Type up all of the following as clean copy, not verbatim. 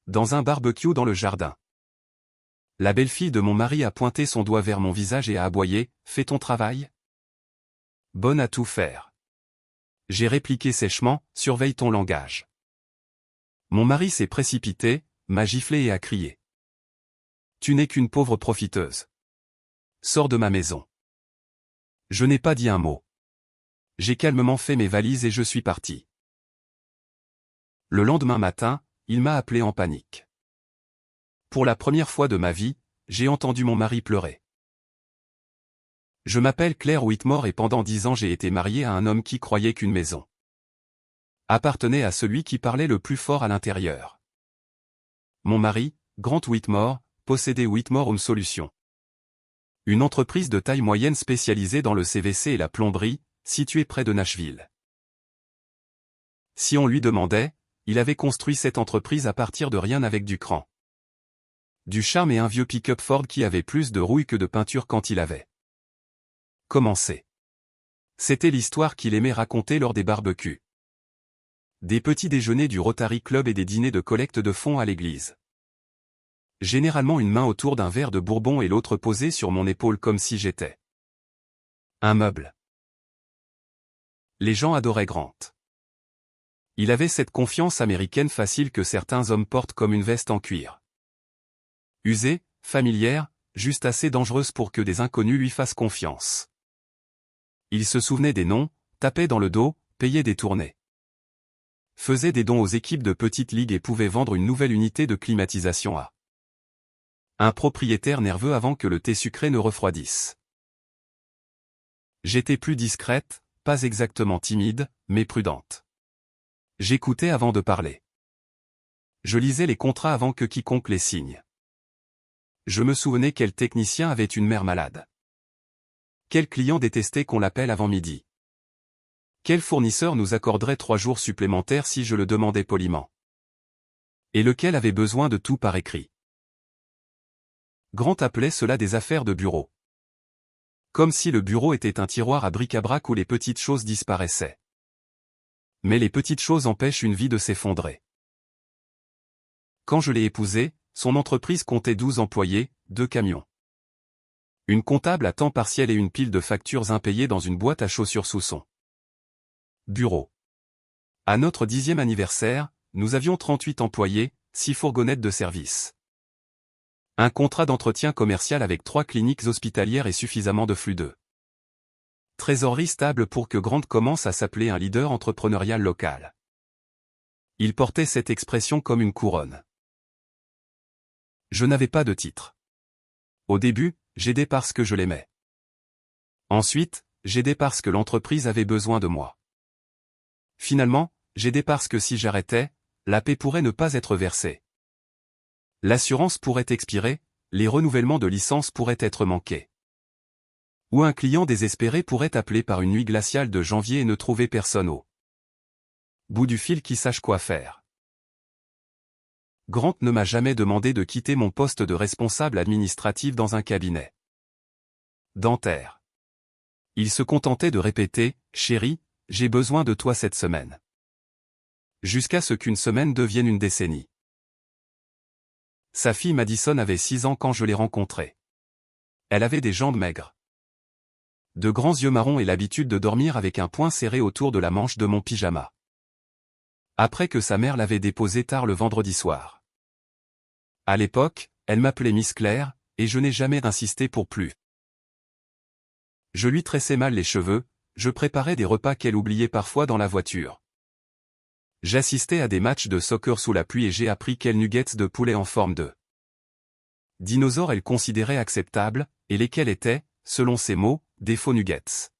dans un barbecue dans le jardin. La belle-fille de mon mari a pointé son doigt vers mon visage et a aboyé « Fais ton travail ?» Bonne à tout faire. J'ai répliqué sèchement « Surveille ton langage ». Mon mari s'est précipité, m'a giflé et a crié. Tu n'es qu'une pauvre profiteuse. Sors de ma maison. Je n'ai pas dit un mot. J'ai calmement fait mes valises et je suis parti. Le lendemain matin, il m'a appelé en panique. Pour la première fois de ma vie, j'ai entendu mon mari pleurer. Je m'appelle Claire Whitmore et pendant 10 ans j'ai été mariée à un homme qui croyait qu'une maison appartenait à celui qui parlait le plus fort à l'intérieur. Mon mari, Grant Whitmore, possédait Whitmore Home Solutions. Une entreprise de taille moyenne spécialisée dans le CVC et la plomberie, située près de Nashville. Si on lui demandait, il avait construit cette entreprise à partir de rien avec du cran. Du charme et un vieux pick-up Ford qui avait plus de rouille que de peinture quand il avait commencé. C'était l'histoire qu'il aimait raconter lors des barbecues. Des petits déjeuners du Rotary Club et des dîners de collecte de fonds à l'église. Généralement une main autour d'un verre de bourbon et l'autre posée sur mon épaule comme si j'étais un meuble. Les gens adoraient Grant. Il avait cette confiance américaine facile que certains hommes portent comme une veste en cuir. Usée, familière, juste assez dangereuse pour que des inconnus lui fassent confiance. Il se souvenait des noms, tapait dans le dos, payait des tournées. Faisait des dons aux équipes de petites ligues et pouvait vendre une nouvelle unité de climatisation à un propriétaire nerveux avant que le thé sucré ne refroidisse. J'étais plus discrète, pas exactement timide, mais prudente. J'écoutais avant de parler. Je lisais les contrats avant que quiconque les signe. Je me souvenais quel technicien avait une mère malade. Quel client détestait qu'on l'appelle avant midi. Quel fournisseur nous accorderait 3 jours supplémentaires si je le demandais poliment. Et lequel avait besoin de tout par écrit. Grant appelait cela des affaires de bureau. Comme si le bureau était un tiroir à bric-à-brac où les petites choses disparaissaient. Mais les petites choses empêchent une vie de s'effondrer. Quand je l'ai épousé, son entreprise comptait 12 employés, 2 camions. Une comptable à temps partiel et une pile de factures impayées dans une boîte à chaussures sous son bureau. À notre 10e anniversaire, nous avions 38 employés, 6 fourgonnettes de service. Un contrat d'entretien commercial avec 3 cliniques hospitalières et suffisamment de flux de trésorerie stable pour que Grant commence à s'appeler un leader entrepreneurial local. Il portait cette expression comme une couronne. Je n'avais pas de titre. Au début, j'aidais parce que je l'aimais. Ensuite, j'aidais parce que l'entreprise avait besoin de moi. Finalement, j'aidais parce que si j'arrêtais, la paie pourrait ne pas être versée. L'assurance pourrait expirer, les renouvellements de licence pourraient être manqués. Ou un client désespéré pourrait appeler par une nuit glaciale de janvier et ne trouver personne au bout du fil qui sache quoi faire. Grant ne m'a jamais demandé de quitter mon poste de responsable administratif dans un cabinet dentaire. Il se contentait de répéter « Chérie, j'ai besoin de toi cette semaine. » Jusqu'à ce qu'une semaine devienne une décennie. Sa fille Madison avait 6 ans quand je l'ai rencontrée. Elle avait des jambes maigres, de grands yeux marrons et l'habitude de dormir avec un poing serré autour de la manche de mon pyjama. Après que sa mère l'avait déposée tard le vendredi soir. À l'époque, elle m'appelait Miss Claire, et je n'ai jamais insisté pour plus. Je lui tressais mal les cheveux, je préparais des repas qu'elle oubliait parfois dans la voiture. J'assistais à des matchs de soccer sous la pluie et j'ai appris quels nuggets de poulet en forme de dinosaure elle considérait acceptables, et lesquels étaient, selon ses mots, des faux nuggets.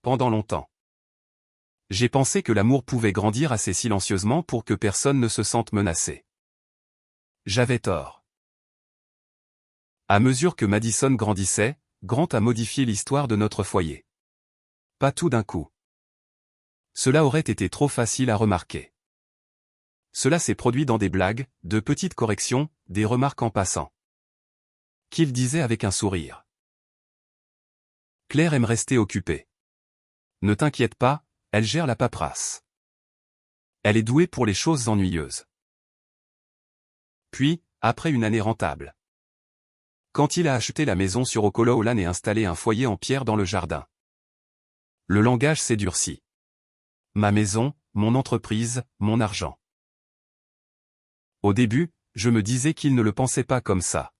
Pendant longtemps, j'ai pensé que l'amour pouvait grandir assez silencieusement pour que personne ne se sente menacé. J'avais tort. À mesure que Madison grandissait, Grant a modifié l'histoire de notre foyer. Pas tout d'un coup. Cela aurait été trop facile à remarquer. Cela s'est produit dans des blagues, de petites corrections, des remarques en passant. Qu'il disait avec un sourire. Claire aime rester occupée. Ne t'inquiète pas, elle gère la paperasse. Elle est douée pour les choses ennuyeuses. Puis, après une année rentable. Quand il a acheté la maison sur Okololan et installé un foyer en pierre dans le jardin. Le langage s'est durci. Ma maison, mon entreprise, mon argent. Au début, je me disais qu'il ne le pensait pas comme ça.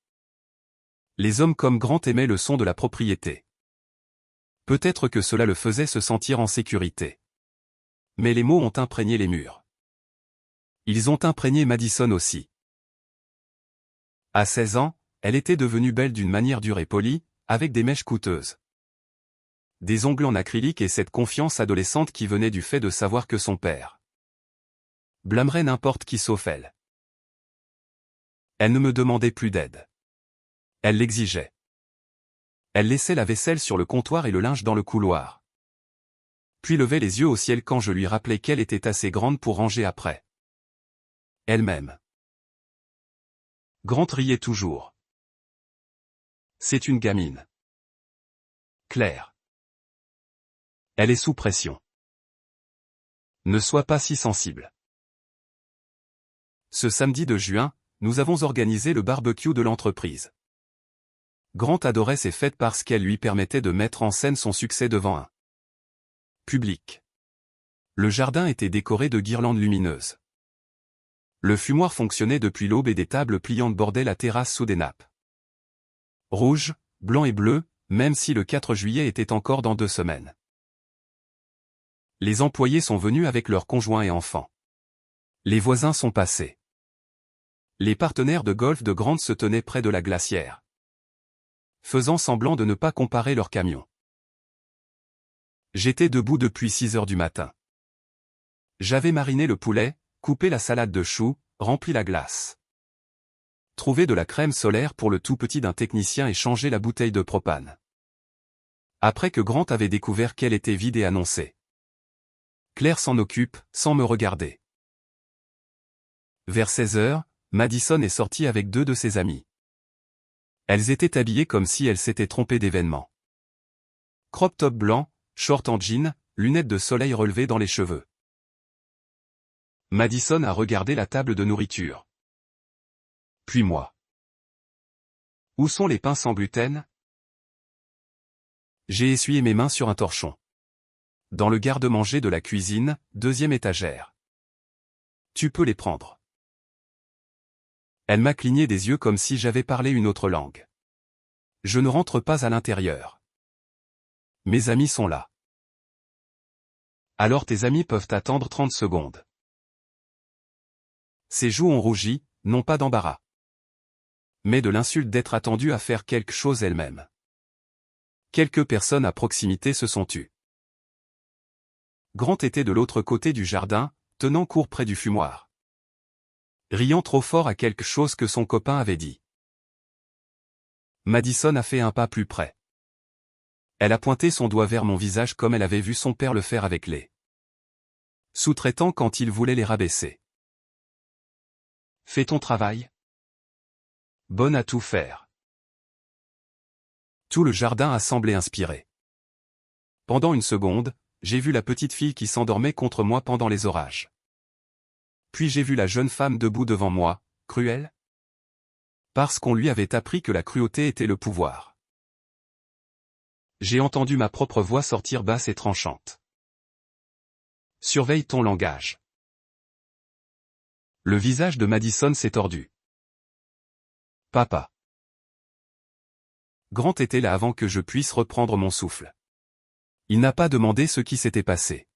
Les hommes comme Grant aimaient le son de la propriété. Peut-être que cela le faisait se sentir en sécurité. Mais les mots ont imprégné les murs. Ils ont imprégné Madison aussi. À 16 ans, elle était devenue belle d'une manière dure et polie, avec des mèches coûteuses. Des ongles en acrylique et cette confiance adolescente qui venait du fait de savoir que son père blâmerait n'importe qui sauf elle. Elle ne me demandait plus d'aide. Elle l'exigeait. Elle laissait la vaisselle sur le comptoir et le linge dans le couloir. Puis levait les yeux au ciel quand je lui rappelais qu'elle était assez grande pour ranger après. Elle-même. Grant riait toujours. C'est une gamine. Claire. Elle est sous pression. Ne sois pas si sensible. Ce samedi de juin, nous avons organisé le barbecue de l'entreprise. Grant adorait ces fêtes parce qu'elles lui permettaient de mettre en scène son succès devant un public. Le jardin était décoré de guirlandes lumineuses. Le fumoir fonctionnait depuis l'aube et des tables pliantes bordaient la terrasse sous des nappes. Rouge, blanc et bleu, même si le 4 juillet était encore dans 2 semaines. Les employés sont venus avec leurs conjoints et enfants. Les voisins sont passés. Les partenaires de golf de Grant se tenaient près de la glacière, faisant semblant de ne pas comparer leurs camions. J'étais debout depuis 6 heures du matin. J'avais mariné le poulet, coupé la salade de choux, rempli la glace. Trouvé de la crème solaire pour le tout petit d'un technicien et changé la bouteille de propane. Après que Grant avait découvert qu'elle était vide et annoncé. Claire s'en occupe, sans me regarder. Vers 16 heures, Madison est sortie avec 2 de ses amies. Elles étaient habillées comme si elles s'étaient trompées d'événement. Crop top blanc, short en jean, lunettes de soleil relevées dans les cheveux. Madison a regardé la table de nourriture. Puis moi. Où sont les pains sans gluten? J'ai essuyé mes mains sur un torchon. Dans le garde-manger de la cuisine, 2e étagère. Tu peux les prendre. Elle m'a cligné des yeux comme si j'avais parlé une autre langue. Je ne rentre pas à l'intérieur. Mes amis sont là. Alors tes amis peuvent attendre 30 secondes. Ses joues ont rougi, non pas d'embarras, mais de l'insulte d'être attendue à faire quelque chose elle-même. Quelques personnes à proximité se sont tues. Grant était de l'autre côté du jardin, tenant court près du fumoir. Riant trop fort à quelque chose que son copain avait dit. Madison a fait un pas plus près. Elle a pointé son doigt vers mon visage comme elle avait vu son père le faire avec les sous-traitants quand il voulait les rabaisser. Fais ton travail. Bonne à tout faire. Tout le jardin a semblé inspiré. Pendant une seconde, j'ai vu la petite fille qui s'endormait contre moi pendant les orages. Puis j'ai vu la jeune femme debout devant moi, cruelle. Parce qu'on lui avait appris que la cruauté était le pouvoir. J'ai entendu ma propre voix sortir basse et tranchante. Surveille ton langage. Le visage de Madison s'est tordu. Papa. Grant était là avant que je puisse reprendre mon souffle. Il n'a pas demandé ce qui s'était passé.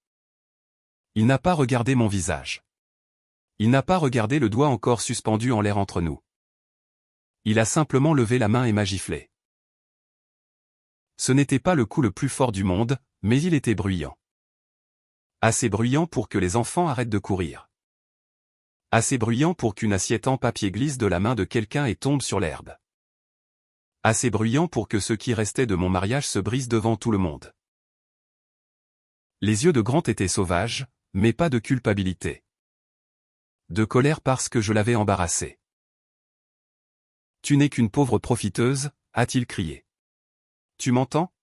Il n'a pas regardé mon visage. Il n'a pas regardé le doigt encore suspendu en l'air entre nous. Il a simplement levé la main et m'a giflé. Ce n'était pas le coup le plus fort du monde, mais il était bruyant. Assez bruyant pour que les enfants arrêtent de courir. Assez bruyant pour qu'une assiette en papier glisse de la main de quelqu'un et tombe sur l'herbe. Assez bruyant pour que ce qui restait de mon mariage se brise devant tout le monde. Les yeux de Grant étaient sauvages, mais pas de culpabilité. De colère parce que je l'avais embarrassé. Tu n'es qu'une pauvre profiteuse, a-t-il crié. Tu m'entends?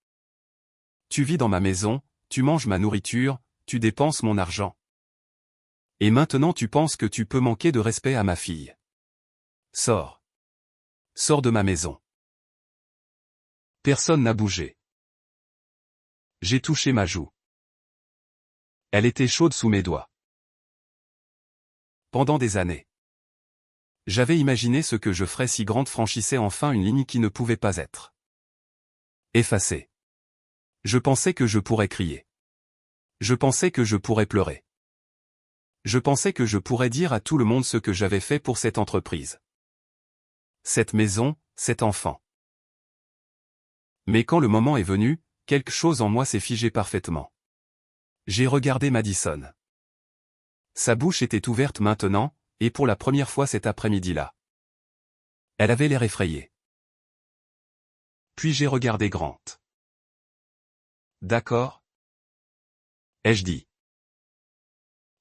Tu vis dans ma maison, tu manges ma nourriture, tu dépenses mon argent. Et maintenant tu penses que tu peux manquer de respect à ma fille. Sors. Sors de ma maison. Personne n'a bougé. J'ai touché ma joue. Elle était chaude sous mes doigts. Pendant des années. J'avais imaginé ce que je ferais si Grant franchissait enfin une ligne qui ne pouvait pas être effacée. Je pensais que je pourrais crier. Je pensais que je pourrais pleurer. Je pensais que je pourrais dire à tout le monde ce que j'avais fait pour cette entreprise. Cette maison, cet enfant. Mais quand le moment est venu, quelque chose en moi s'est figé parfaitement. J'ai regardé Madison. Sa bouche était ouverte maintenant, et pour la première fois cet après-midi-là. Elle avait l'air effrayée. Puis j'ai regardé Grant. D'accord? Ai-je dit.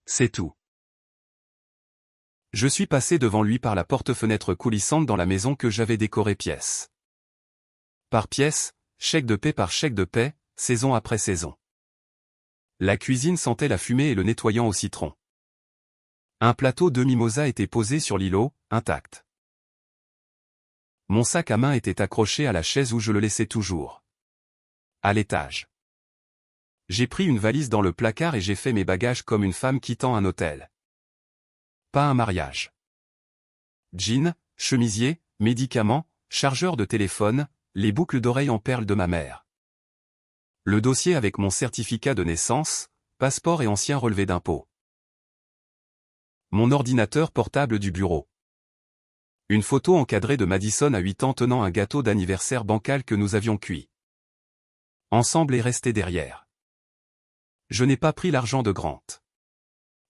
C'est tout. Je suis passé devant lui par la porte-fenêtre coulissante dans la maison que j'avais décorée pièce par pièce, chèque de paie par chèque de paie, saison après saison. La cuisine sentait la fumée et le nettoyant au citron. Un plateau de mimosa était posé sur l'îlot, intact. Mon sac à main était accroché à la chaise où je le laissais toujours. À l'étage. J'ai pris une valise dans le placard et j'ai fait mes bagages comme une femme quittant un hôtel. Pas un mariage. Jeans, chemisier, médicaments, chargeur de téléphone, les boucles d'oreilles en perles de ma mère. Le dossier avec mon certificat de naissance, passeport et ancien relevé d'impôt. Mon ordinateur portable du bureau. Une photo encadrée de Madison à 8 ans tenant un gâteau d'anniversaire bancal que nous avions cuit. Ensemble et resté derrière. Je n'ai pas pris l'argent de Grant.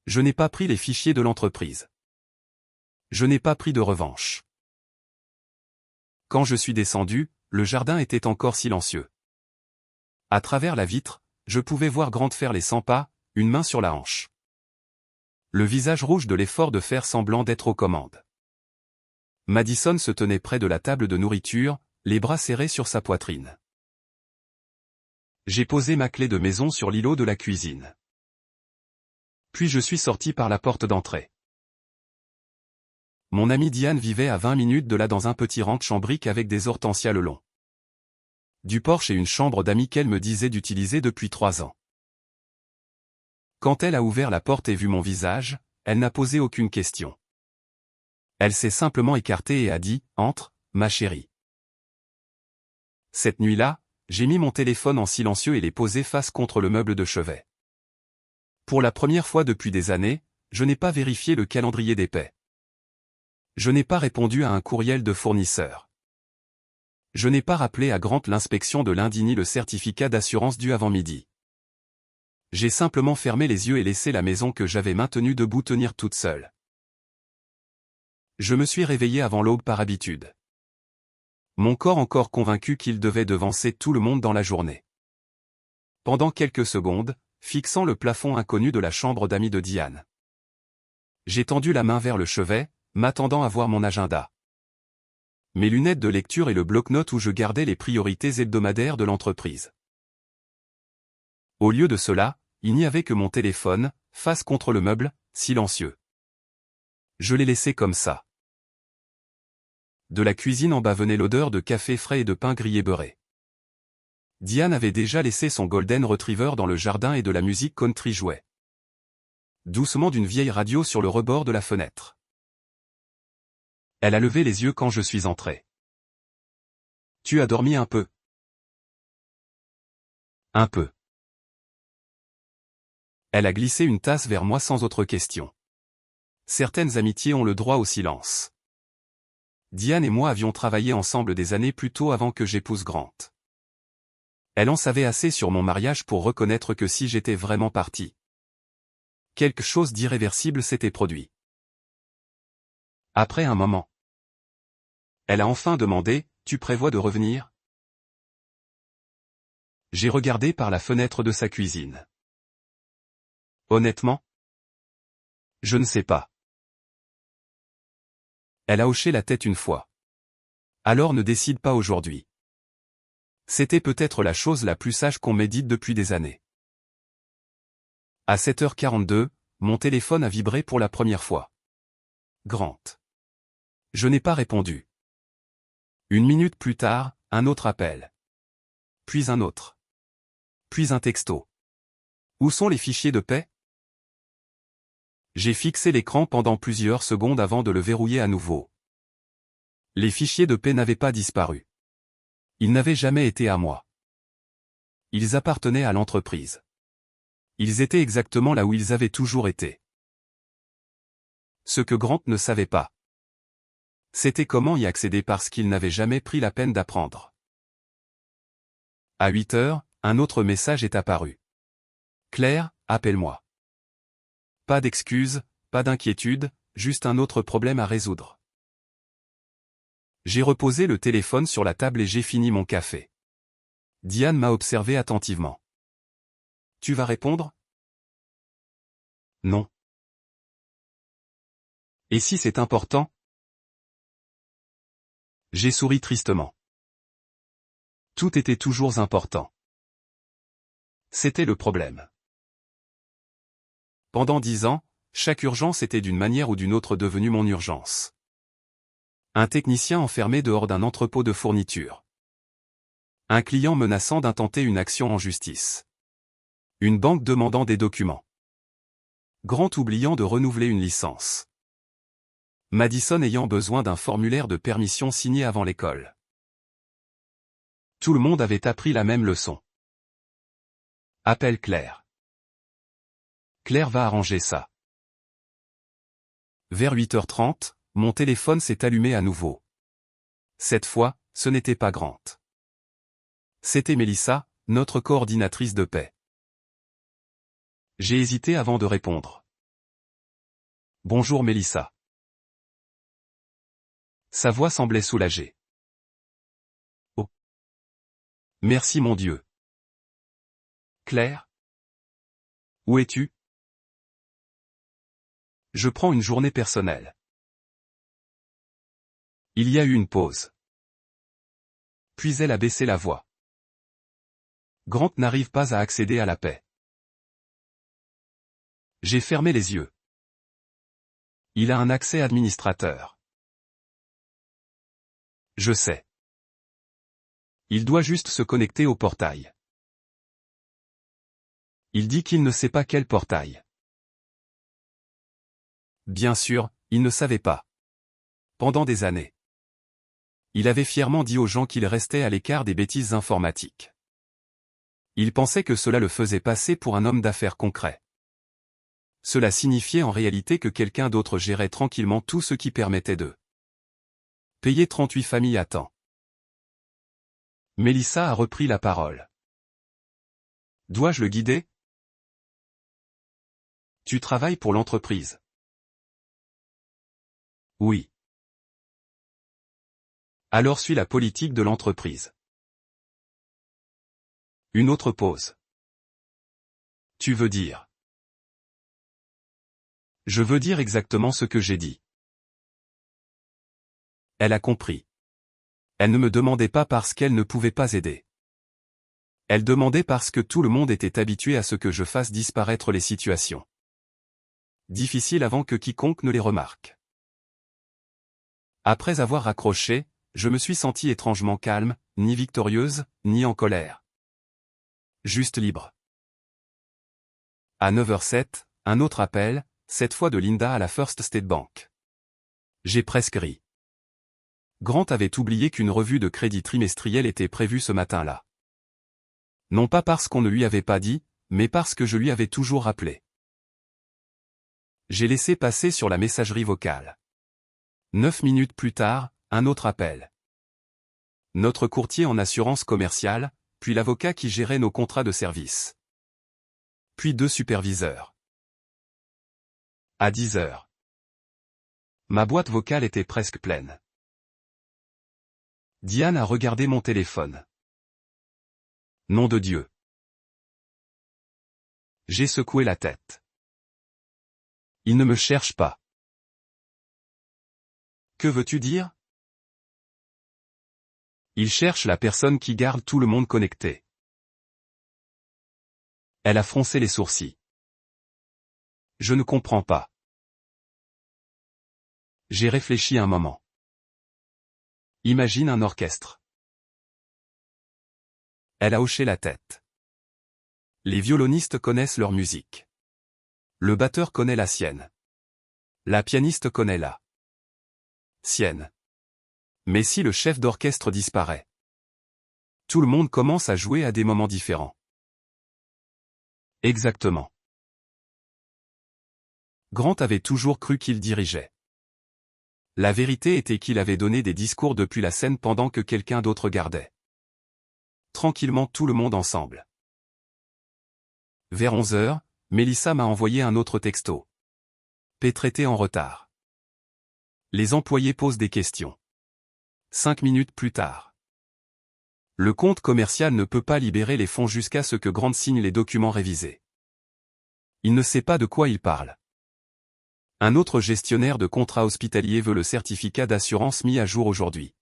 Je n'ai pas pris les fichiers de l'entreprise. Je n'ai pas pris de revanche. Quand je suis descendu, le jardin était encore silencieux. À travers la vitre, je pouvais voir Grant faire les 100 pas, une main sur la hanche. Le visage rouge de l'effort de faire semblant d'être aux commandes. Madison se tenait près de la table de nourriture, les bras serrés sur sa poitrine. J'ai posé ma clé de maison sur l'îlot de la cuisine. Puis je suis sorti par la porte d'entrée. Mon amie Diane vivait à 20 minutes de là dans un petit ranch en briques avec des hortensias le long du porche et une chambre d'amis qu'elle me disait d'utiliser depuis 3 ans. Quand elle a ouvert la porte et vu mon visage, elle n'a posé aucune question. Elle s'est simplement écartée et a dit « Entre, ma chérie ». Cette nuit-là, j'ai mis mon téléphone en silencieux et l'ai posé face contre le meuble de chevet. Pour la première fois depuis des années, je n'ai pas vérifié le calendrier des paies. Je n'ai pas répondu à un courriel de fournisseur. Je n'ai pas rappelé à Grant l'inspection de lundi ni le certificat d'assurance dû avant midi. J'ai simplement fermé les yeux et laissé la maison que j'avais maintenue debout tenir toute seule. Je me suis réveillé avant l'aube par habitude. Mon corps encore convaincu qu'il devait devancer tout le monde dans la journée. Pendant quelques secondes, fixant le plafond inconnu de la chambre d'amis de Diane. J'ai tendu la main vers le chevet, m'attendant à voir mon agenda. Mes lunettes de lecture et le bloc-notes où je gardais les priorités hebdomadaires de l'entreprise. Au lieu de cela, il n'y avait que mon téléphone, face contre le meuble, silencieux. Je l'ai laissé comme ça. De la cuisine en bas venait l'odeur de café frais et de pain grillé beurré. Diane avait déjà laissé son Golden Retriever dans le jardin et de la musique country jouait doucement d'une vieille radio sur le rebord de la fenêtre. Elle a levé les yeux quand je suis entré. « Tu as dormi un peu ?»« Un peu. » Elle a glissé une tasse vers moi sans autre question. Certaines amitiés ont le droit au silence. Diane et moi avions travaillé ensemble des années plus tôt avant que j'épouse Grant. Elle en savait assez sur mon mariage pour reconnaître que si j'étais vraiment parti, quelque chose d'irréversible s'était produit. Après un moment, elle a enfin demandé, « Tu prévois de revenir ?» J'ai regardé par la fenêtre de sa cuisine. Honnêtement, je ne sais pas. Elle a hoché la tête une fois. Alors ne décide pas aujourd'hui. C'était peut-être la chose la plus sage qu'on m'ait dite depuis des années. À 7h42, mon téléphone a vibré pour la première fois. Grant. Je n'ai pas répondu. Une minute plus tard, un autre appel. Puis un autre. Puis un texto. Où sont les fichiers de paix? J'ai fixé l'écran pendant plusieurs secondes avant de le verrouiller à nouveau. Les fichiers de paix n'avaient pas disparu. Ils n'avaient jamais été à moi. Ils appartenaient à l'entreprise. Ils étaient exactement là où ils avaient toujours été. Ce que Grant ne savait pas, c'était comment y accéder parce qu'il n'avait jamais pris la peine d'apprendre. À 8 heures, un autre message est apparu. Claire, appelle-moi. Pas d'excuses, pas d'inquiétude, juste un autre problème à résoudre. J'ai reposé le téléphone sur la table et j'ai fini mon café. Diane m'a observé attentivement. Tu vas répondre? Non. Et si c'est important? J'ai souri tristement. Tout était toujours important. C'était le problème. Pendant 10 ans, chaque urgence était d'une manière ou d'une autre devenue mon urgence. Un technicien enfermé dehors d'un entrepôt de fournitures. Un client menaçant d'intenter une action en justice. Une banque demandant des documents. Grant oubliant de renouveler une licence. Madison ayant besoin d'un formulaire de permission signé avant l'école. Tout le monde avait appris la même leçon. Appelle Claire. Claire va arranger ça. Vers 8h30, mon téléphone s'est allumé à nouveau. Cette fois, ce n'était pas Grant. C'était Melissa, notre coordinatrice de paix. J'ai hésité avant de répondre. Bonjour Melissa. Sa voix semblait soulagée. Oh. Merci mon Dieu. Claire? Où es-tu? Je prends une journée personnelle. Il y a eu une pause. Puis elle a baissé la voix. Grant n'arrive pas à accéder à la paix. J'ai fermé les yeux. Il a un accès administrateur. Je sais. Il doit juste se connecter au portail. Il dit qu'il ne sait pas quel portail. Bien sûr, il ne savait pas. Pendant des années. Il avait fièrement dit aux gens qu'il restait à l'écart des bêtises informatiques. Il pensait que cela le faisait passer pour un homme d'affaires concret. Cela signifiait en réalité que quelqu'un d'autre gérait tranquillement tout ce qui permettait de payer 38 familles à temps. Melissa a repris la parole. Dois-je le guider? Tu travailles pour l'entreprise. Oui. Alors suis la politique de l'entreprise. Une autre pause. Tu veux dire? Je veux dire exactement ce que j'ai dit. Elle a compris. Elle ne me demandait pas parce qu'elle ne pouvait pas aider. Elle demandait parce que tout le monde était habitué à ce que je fasse disparaître les situations difficiles avant que quiconque ne les remarque. Après avoir raccroché, je me suis sentie étrangement calme, ni victorieuse, ni en colère. Juste libre. À 9h07, un autre appel, cette fois de Linda à la First State Bank. J'ai presque ri. Grant avait oublié qu'une revue de crédit trimestrielle était prévue ce matin-là. Non pas parce qu'on ne lui avait pas dit, mais parce que je lui avais toujours rappelé. J'ai laissé passer sur la messagerie vocale. 9 minutes plus tard, un autre appel. Notre courtier en assurance commerciale, puis l'avocat qui gérait nos contrats de service. Puis 2 superviseurs. À 10 heures. Ma boîte vocale était presque pleine. Diane a regardé mon téléphone. Nom de Dieu. J'ai secoué la tête. Il ne me cherche pas. Que veux-tu dire? Il cherche la personne qui garde tout le monde connecté. Elle a froncé les sourcils. Je ne comprends pas. J'ai réfléchi un moment. Imagine un orchestre. Elle a hoché la tête. Les violonistes connaissent leur musique. Le batteur connaît la sienne. La pianiste connaît la sienne. Mais si le chef d'orchestre disparaît, tout le monde commence à jouer à des moments différents. Exactement. Grant avait toujours cru qu'il dirigeait. La vérité était qu'il avait donné des discours depuis la scène pendant que quelqu'un d'autre gardait tranquillement tout le monde ensemble. Vers 11 heures, Mélissa m'a envoyé un autre texto. P traité en retard. Les employés posent des questions. 5 minutes plus tard. Le compte commercial ne peut pas libérer les fonds jusqu'à ce que Grant signe les documents révisés. Il ne sait pas de quoi il parle. Un autre gestionnaire de contrat hospitalier veut le certificat d'assurance mis à jour aujourd'hui.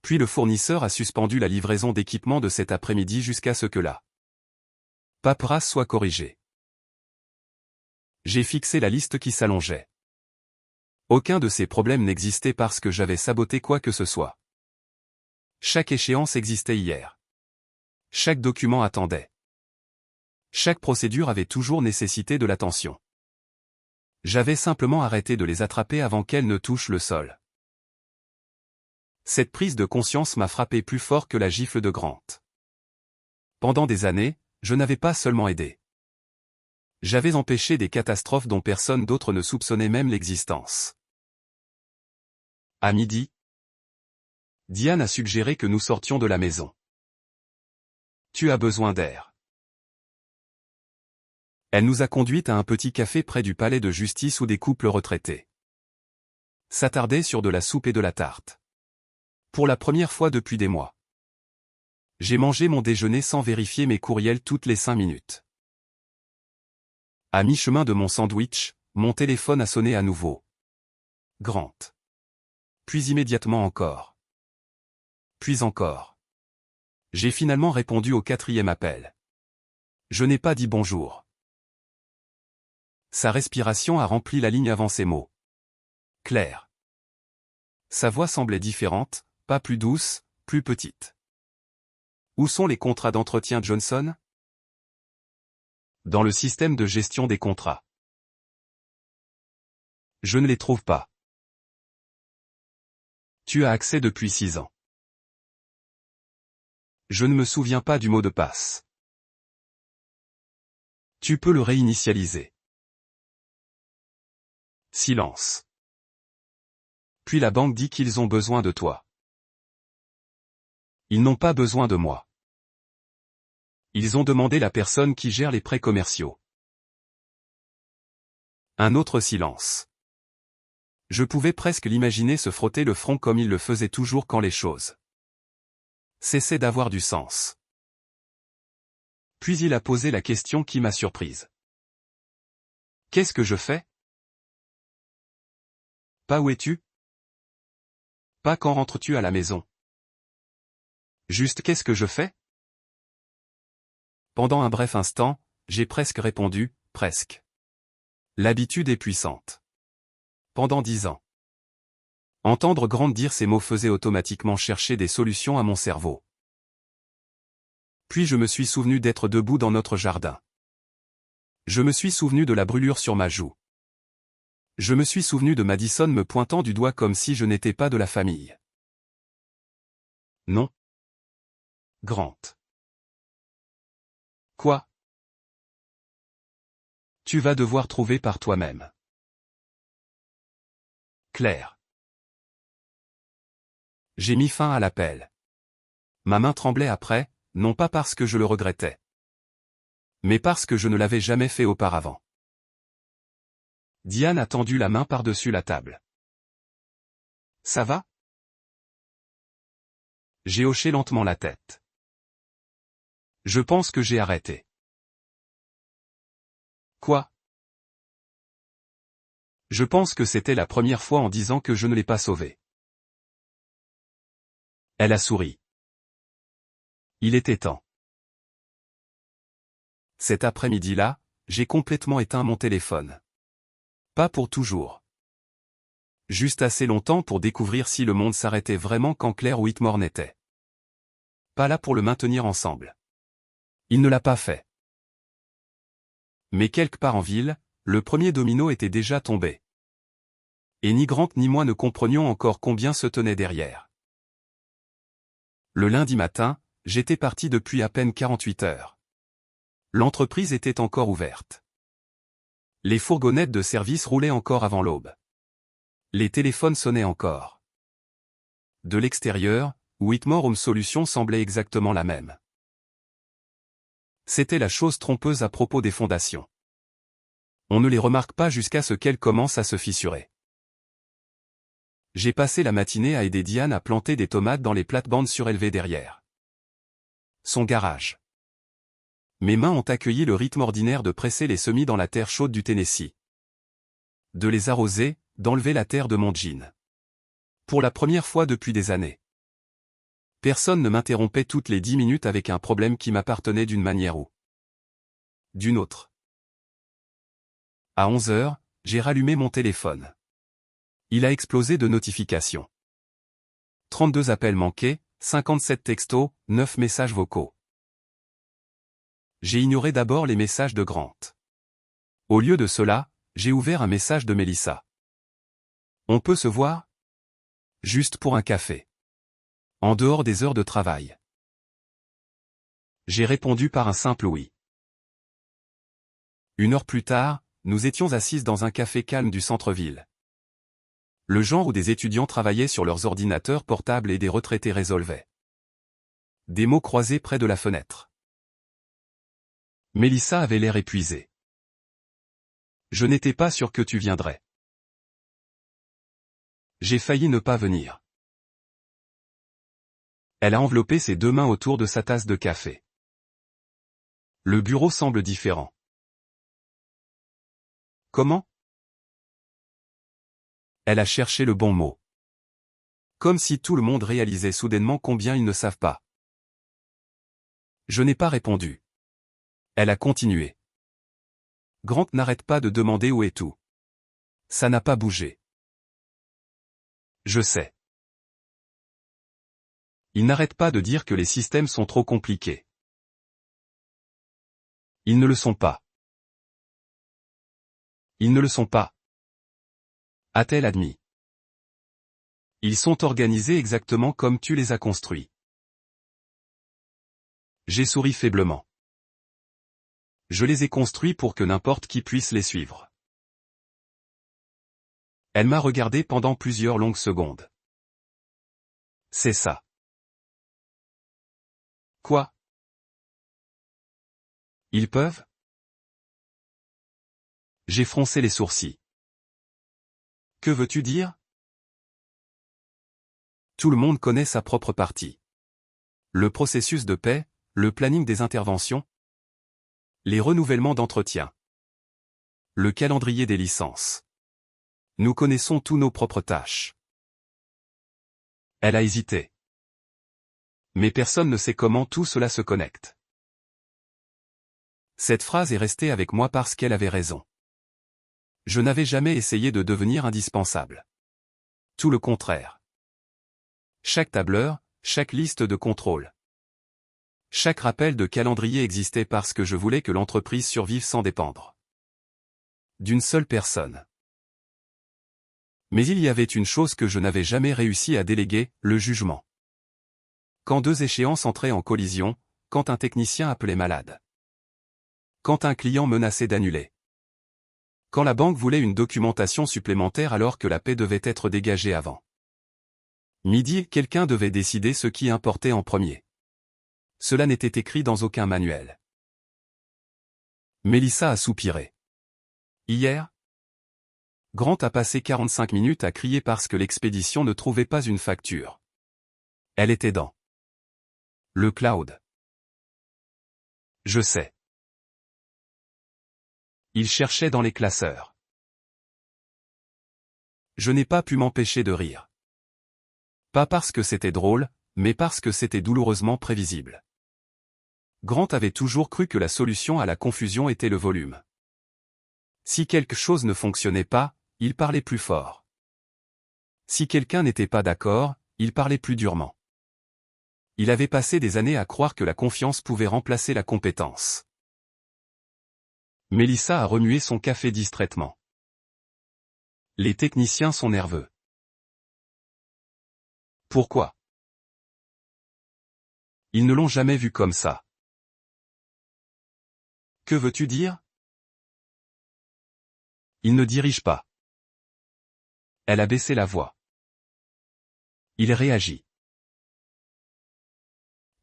Puis le fournisseur a suspendu la livraison d'équipements de cet après-midi jusqu'à ce que la paperasse soit corrigée. J'ai fixé la liste qui s'allongeait. Aucun de ces problèmes n'existait parce que j'avais saboté quoi que ce soit. Chaque échéance existait hier. Chaque document attendait. Chaque procédure avait toujours nécessité de l'attention. J'avais simplement arrêté de les attraper avant qu'elles ne touchent le sol. Cette prise de conscience m'a frappé plus fort que la gifle de Grant. Pendant des années, je n'avais pas seulement aidé. J'avais empêché des catastrophes dont personne d'autre ne soupçonnait même l'existence. À midi, Diane a suggéré que nous sortions de la maison. Tu as besoin d'air. Elle nous a conduites à un petit café près du palais de justice où des couples retraités s'attardaient sur de la soupe et de la tarte. Pour la première fois depuis des mois. J'ai mangé mon déjeuner sans vérifier mes courriels toutes les 5 minutes. À mi-chemin de mon sandwich, mon téléphone a sonné à nouveau. Grant. Puis immédiatement encore. Puis encore. J'ai finalement répondu au 4e appel. Je n'ai pas dit bonjour. Sa respiration a rempli la ligne avant ces mots. Claire. Sa voix semblait différente, pas plus douce, plus petite. Où sont les contrats d'entretien Johnson? Dans le système de gestion des contrats. Je ne les trouve pas. Tu as accès depuis 6 ans. Je ne me souviens pas du mot de passe. Tu peux le réinitialiser. Silence. Puis la banque dit qu'ils ont besoin de toi. Ils n'ont pas besoin de moi. Ils ont demandé la personne qui gère les prêts commerciaux. Un autre silence. Je pouvais presque l'imaginer se frotter le front comme il le faisait toujours quand les choses cessaient d'avoir du sens. Puis il a posé la question qui m'a surprise. Qu'est-ce que je fais? Pas où es-tu? Pas quand rentres-tu à la maison? Juste qu'est-ce que je fais? Pendant un bref instant, j'ai presque répondu, presque. L'habitude est puissante. Pendant 10 ans. Entendre Grant dire ces mots faisait automatiquement chercher des solutions à mon cerveau. Puis je me suis souvenu d'être debout dans notre jardin. Je me suis souvenu de la brûlure sur ma joue. Je me suis souvenu de Madison me pointant du doigt comme si je n'étais pas de la famille. Non. Grant. Quoi? Tu vas devoir trouver par toi-même. Claire. J'ai mis fin à l'appel. Ma main tremblait après, non pas parce que je le regrettais, mais parce que je ne l'avais jamais fait auparavant. Diane a tendu la main par-dessus la table. Ça va? J'ai hoché lentement la tête. Je pense que j'ai arrêté. Quoi? Je pense que c'était la première fois en 10 ans que je ne l'ai pas sauvé. Elle a souri. Il était temps. Cet après-midi-là, j'ai complètement éteint mon téléphone. Pas pour toujours. Juste assez longtemps pour découvrir si le monde s'arrêtait vraiment quand Claire Whitmore n'était pas là pour le maintenir ensemble. Il ne l'a pas fait. Mais quelque part en ville, le premier domino était déjà tombé. Et ni Grant ni moi ne comprenions encore combien se tenait derrière. Le lundi matin, j'étais parti depuis à peine 48 heures. L'entreprise était encore ouverte. Les fourgonnettes de service roulaient encore avant l'aube. Les téléphones sonnaient encore. De l'extérieur, Whitmore Home Solutions semblait exactement la même. C'était la chose trompeuse à propos des fondations. On ne les remarque pas jusqu'à ce qu'elles commencent à se fissurer. J'ai passé la matinée à aider Diane à planter des tomates dans les plates-bandes surélevées derrière son garage. Mes mains ont accueilli le rythme ordinaire de presser les semis dans la terre chaude du Tennessee. De les arroser, d'enlever la terre de mon jean. Pour la première fois depuis des années. Personne ne m'interrompait toutes les 10 minutes avec un problème qui m'appartenait d'une manière ou d'une autre. À 11 heures, j'ai rallumé mon téléphone. Il a explosé de notifications. 32 appels manqués, 57 textos, 9 messages vocaux. J'ai ignoré d'abord les messages de Grant. Au lieu de cela, j'ai ouvert un message de Melissa. On peut se voir? Juste pour un café. En dehors des heures de travail. J'ai répondu par un simple oui. 1 heure plus tard, nous étions assises dans un café calme du centre-ville. Le genre où des étudiants travaillaient sur leurs ordinateurs portables et des retraités résolvaient des mots croisés près de la fenêtre. Melissa avait l'air épuisée. Je n'étais pas sûr que tu viendrais. J'ai failli ne pas venir. Elle a enveloppé ses 2 mains autour de sa tasse de café. Le bureau semble différent. Comment? Elle a cherché le bon mot. Comme si tout le monde réalisait soudainement combien ils ne savent pas. Je n'ai pas répondu. Elle a continué. Grant n'arrête pas de demander où est tout. Ça n'a pas bougé. Je sais. Il n'arrête pas de dire que les systèmes sont trop compliqués. Ils ne le sont pas. Ils ne le sont pas. A-t-elle admis. Ils sont organisés exactement comme tu les as construits. J'ai souri faiblement. Je les ai construits pour que n'importe qui puisse les suivre. Elle m'a regardé pendant plusieurs longues secondes. C'est ça. Quoi? Ils peuvent? J'ai froncé les sourcils. Que veux-tu dire? Tout le monde connaît sa propre partie. Le processus de paix, le planning des interventions, les renouvellements d'entretien, le calendrier des licences. Nous connaissons tous nos propres tâches. Elle a hésité. Mais personne ne sait comment tout cela se connecte. Cette phrase est restée avec moi parce qu'elle avait raison. Je n'avais jamais essayé de devenir indispensable. Tout le contraire. Chaque tableur, chaque liste de contrôle. Chaque rappel de calendrier existait parce que je voulais que l'entreprise survive sans dépendre d'une seule personne. Mais il y avait une chose que je n'avais jamais réussi à déléguer, le jugement. Quand 2 échéances entraient en collision, quand un technicien appelait malade. Quand un client menaçait d'annuler. Quand la banque voulait une documentation supplémentaire alors que la paie devait être dégagée avant. Midi, quelqu'un devait décider ce qui importait en premier. Cela n'était écrit dans aucun manuel. Melissa a soupiré. Hier? Grant a passé 45 minutes à crier parce que l'expédition ne trouvait pas une facture. Elle était dans le cloud. Je sais. Il cherchait dans les classeurs. Je n'ai pas pu m'empêcher de rire. Pas parce que c'était drôle, mais parce que c'était douloureusement prévisible. Grant avait toujours cru que la solution à la confusion était le volume. Si quelque chose ne fonctionnait pas, il parlait plus fort. Si quelqu'un n'était pas d'accord, il parlait plus durement. Il avait passé des années à croire que la confiance pouvait remplacer la compétence. Mélissa a remué son café distraitement. Les techniciens sont nerveux. Pourquoi? Ils ne l'ont jamais vu comme ça. Que veux-tu dire? Il ne dirige pas. Elle a baissé la voix. Il réagit.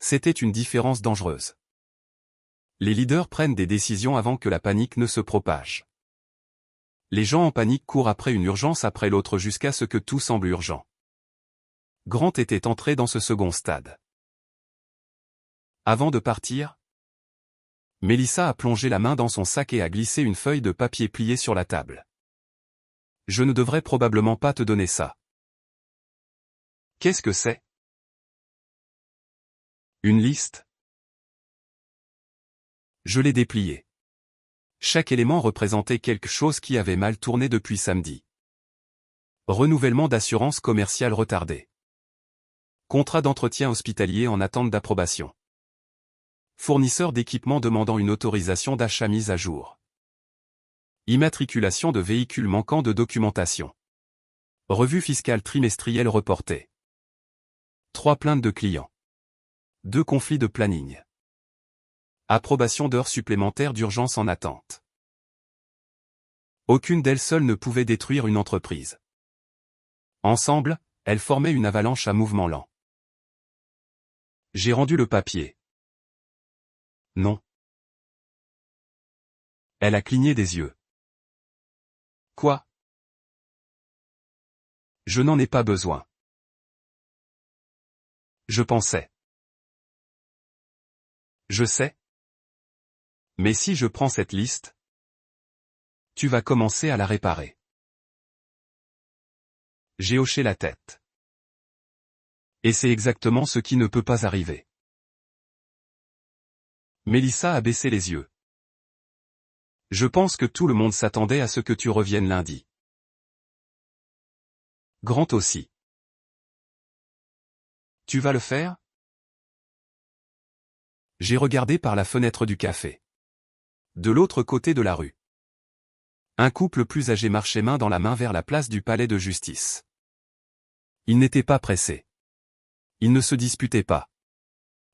C'était une différence dangereuse. Les leaders prennent des décisions avant que la panique ne se propage. Les gens en panique courent après une urgence après l'autre jusqu'à ce que tout semble urgent. Grant était entré dans ce second stade. Avant de partir, Mélissa a plongé la main dans son sac et a glissé une feuille de papier pliée sur la table. Je ne devrais probablement pas te donner ça. Qu'est-ce que c'est? Une liste? Je l'ai dépliée. Chaque élément représentait quelque chose qui avait mal tourné depuis samedi. Renouvellement d'assurance commerciale retardé. Contrat d'entretien hospitalier en attente d'approbation. Fournisseur d'équipement demandant une autorisation d'achat mise à jour. Immatriculation de véhicules manquant de documentation. Revue fiscale trimestrielle reportée. 3 plaintes de clients. 2 conflits de planning. Approbation d'heures supplémentaires d'urgence en attente. Aucune d'elles seule ne pouvait détruire une entreprise. Ensemble, elles formaient une avalanche à mouvement lent. J'ai rendu le papier. Non. Elle a cligné des yeux. Quoi? Je n'en ai pas besoin. Je pensais. Je sais. Mais si je prends cette liste, tu vas commencer à la réparer. J'ai hoché la tête. Et c'est exactement ce qui ne peut pas arriver. Mélissa a baissé les yeux. Je pense que tout le monde s'attendait à ce que tu reviennes lundi. Grant aussi. Tu vas le faire? J'ai regardé par la fenêtre du café. De l'autre côté de la rue. Un couple plus âgé marchait main dans la main vers la place du palais de justice. Ils n'étaient pas pressés. Ils ne se disputaient pas.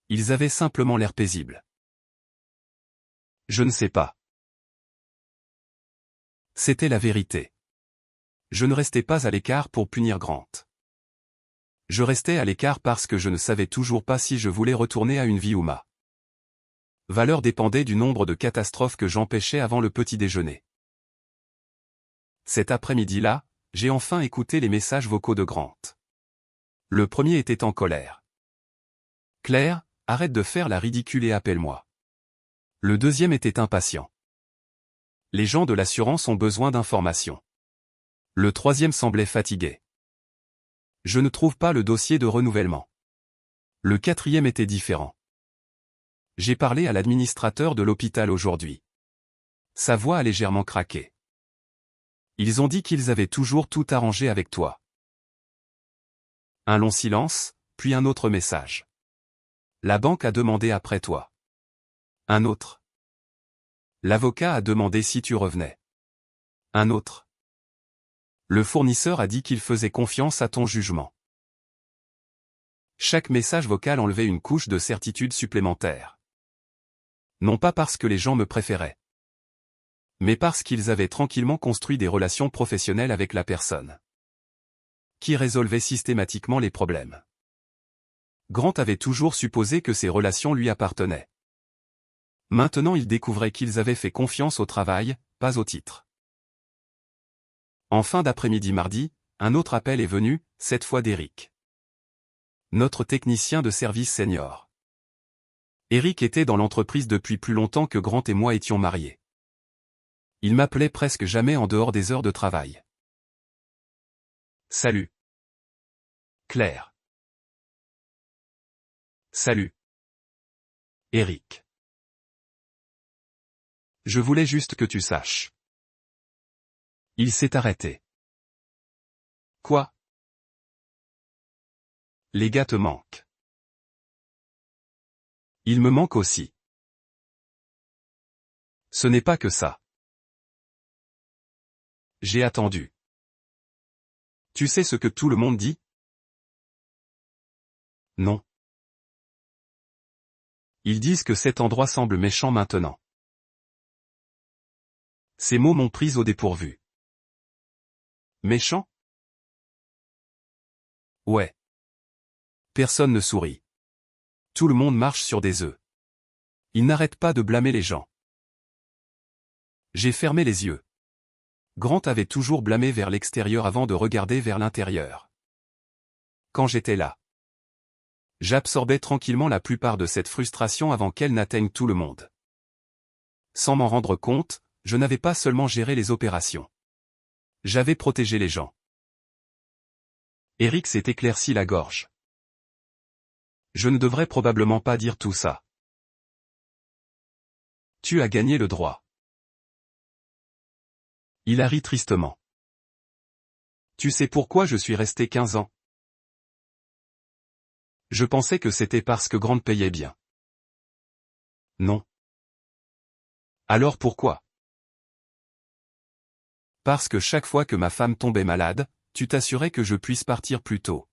Ils avaient simplement l'air paisibles. Je ne sais pas. C'était la vérité. Je ne restais pas à l'écart pour punir Grant. Je restais à l'écart parce que je ne savais toujours pas si je voulais retourner à une vie ou ma valeur dépendait du nombre de catastrophes que j'empêchais avant le petit déjeuner. Cet après-midi-là, j'ai enfin écouté les messages vocaux de Grant. Le premier était en colère. Claire, arrête de faire la ridicule et appelle-moi. Le deuxième était impatient. Les gens de l'assurance ont besoin d'informations. Le troisième semblait fatigué. Je ne trouve pas le dossier de renouvellement. Le quatrième était différent. J'ai parlé à l'administrateur de l'hôpital aujourd'hui. Sa voix a légèrement craqué. Ils ont dit qu'ils avaient toujours tout arrangé avec toi. Un long silence, puis un autre message. La banque a demandé après toi. Un autre. L'avocat a demandé si tu revenais. Un autre. Le fournisseur a dit qu'il faisait confiance à ton jugement. Chaque message vocal enlevait une couche de certitude supplémentaire. Non pas parce que les gens me préféraient, mais parce qu'ils avaient tranquillement construit des relations professionnelles avec la personne qui résolvait systématiquement les problèmes. Grant avait toujours supposé que ces relations lui appartenaient. Maintenant il découvrait qu'ils avaient fait confiance au travail, pas au titre. En fin d'après-midi mardi, un autre appel est venu, cette fois d'Eric. Notre technicien de service senior. Eric était dans l'entreprise depuis plus longtemps que Grant et moi étions mariés. Il m'appelait presque jamais en dehors des heures de travail. Salut. Claire. Salut. Eric. Je voulais juste que tu saches. Il s'est arrêté. Quoi? Les gars te manquent. Ils me manquent aussi. Ce n'est pas que ça. J'ai attendu. Tu sais ce que tout le monde dit? Non. Ils disent que cet endroit semble méchant maintenant. Ces mots m'ont prise au dépourvu. Méchant? Ouais. Personne ne sourit. Tout le monde marche sur des œufs. Ils n'arrêtent pas de blâmer les gens. J'ai fermé les yeux. Grant avait toujours blâmé vers l'extérieur avant de regarder vers l'intérieur. Quand j'étais là, j'absorbais tranquillement la plupart de cette frustration avant qu'elle n'atteigne tout le monde. Sans m'en rendre compte, je n'avais pas seulement géré les opérations. J'avais protégé les gens. Eric s'est éclairci la gorge. Je ne devrais probablement pas dire tout ça. Tu as gagné le droit. Il a ri tristement. Tu sais pourquoi je suis resté 15 ans? Je pensais que c'était parce que Grant payait bien. Non. Alors pourquoi? Parce que chaque fois que ma femme tombait malade, tu t'assurais que je puisse partir plus tôt.